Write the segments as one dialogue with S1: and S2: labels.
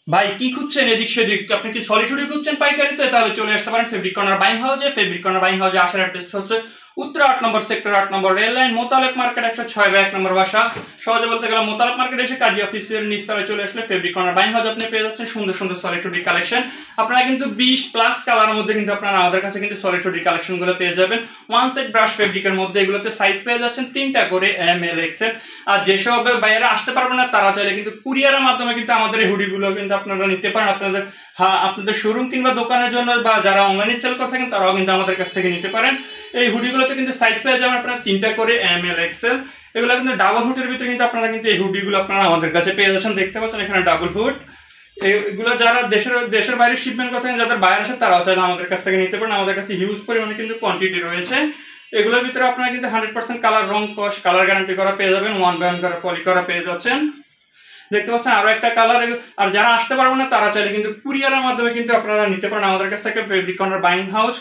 S1: ভাই কি খুঁজছেন এদিক সেদিক? আপনি কি সলিড হুডি খুঁজছেন পাইকারিতে? তাহলে চলে আসতে পারেন ফেব্রিক কর্নার বাইং হাউসে। ফেব্রিক কর্নার বাইং হাউসে আসার অ্যাড্রেস হচ্ছে উত্তরা 8 নম্বর সেক্টর 8 নম্বর রেল লাইন মোতালেব মার্কেট 106/1 নম্বর বাসা। সহজে বলতে গেলে মোতালেব মার্কেট এসে কাজী অফিসের নিচতলায় চলে আসলে ফেব্রিক কর্নার বাইং হাউস আপনি পেয়ে যাচ্ছেন সুন্দর সুন্দর সলিড হুডি কালেকশন। আপনারা কিন্তু 20+ কালারের মধ্যে কিন্তু আপনারা আমাদের কাছে কিন্তু সলিড হুডি কালেকশনগুলো পেয়ে যাবেন। ওয়ান সেট ব্রাশ ফেব্রিকের মধ্যে এগুলোতে সাইজ পেয়ে যাচ্ছেন 3টা করে এম এল এক্সেল। আর যেসব বাইরে আসতে পারবেন না তারা চাইলে কিন্তু কুরিয়ারের মাধ্যমে কিন্তু আমাদের এই হুডিগুলো কিন্তু আপনারা নিতে পারেন আপনাদের শোরুম কিংবা দোকানের জন্য, বা যারা অনলাইনে সেল করে থাকেন তারাও কিন্তু আমাদের কাছ থেকে নিতে পারেন। এই হুডিগুলোতে কিন্তু সাইজ পেয়ে যাবেন আপনারা 3টা করে এম এল এক্সেল। এগুলো কিন্তু ডাবল হুডের ভিতরে কিন্তু আপনারা কিন্তু এই হুডিগুলো আপনারা আমাদের কাছে পেয়ে যাচ্ছেন। দেখতে পাচ্ছেন এখানে ডাবল হুড। এগুলো যারা দেশের বাইরে শিপমেন্ট করতে যাদের বাইরে আসে তারাও চাইলে আমাদের কাছ থেকে নিতে পারেন। আমাদের কাছে হিউজ পরিমাণে কিন্তু কোয়ান্টিটি রয়েছে। এগুলোর ভিতরে আপনারা কিন্তু 100% কালার রং কস কালার গ্যারান্টি করা পেয়ে যাবেন, 1 বাই 1 করা পলি করা পেয়ে যাচ্ছেন। দেখতে পাচ্ছেন আরো একটা কালার। আর যারা আসতে পারবেন না তারা চাইলে কিন্তু কুরিয়ারের মাধ্যমে কিন্তু আপনারা নিতে পারেন আমাদের কাছ থেকে। ফেব্রিক কর্নার বাইং হাউস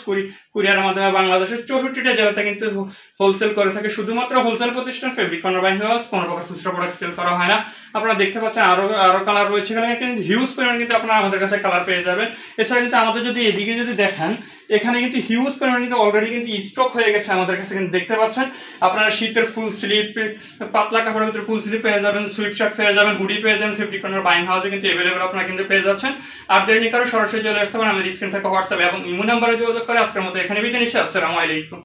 S1: কুরিয়ারের মাধ্যমে বাংলাদেশের 64টা জেলাতে কিন্তু হোলসেল করে থাকে। শুধুমাত্র হোলসেল প্রতিষ্ঠান ফেব্রিক কর্নার বাইং হাউস, কোনো প্রকার খুচরা প্রোডাক্ট সেল করা হয় না। আপনারা দেখতে পাচ্ছেন আরো কালার রয়েছে এখানে কিন্তু হিউজ পরিমাণ কিন্তু আপনারা আমাদের কাছে কালার পেয়ে যাবেন। এছাড়া কিন্তু আমাদের যদি এদিকে যদি দেখেন এখানে কিন্তু হিউজ পরিমাণ কিন্তু অলরেডি কিন্তু স্টক হয়ে গেছে আমাদের কাছে। কিন্তু দেখতে পাচ্ছেন আপনারা শীতের ফুল স্লিপ, পাতলা কাপড়ের ভিতরে ফুল স্লিপ পেয়ে যাবেন, সুইট শার্ট পেয়ে যাবেন, হুডি পেয়ে যাবেন। ফেব্রিক কর্নার বাইং হাউসে কিন্তু অ্যাভেলেবল আপনারা কিন্তু পেয়ে যাচ্ছেন। আর দেরি করে সরাসরি চলে আসতে পারেন আমাদের স্ক্রিন থাকা হোয়াটসঅ্যাপ এবং ইমো নাম্বারে যোগাযোগ করে। আজকের মতো এখানে বিদায় নিচ্ছি। আসসালামু আলাইকুম।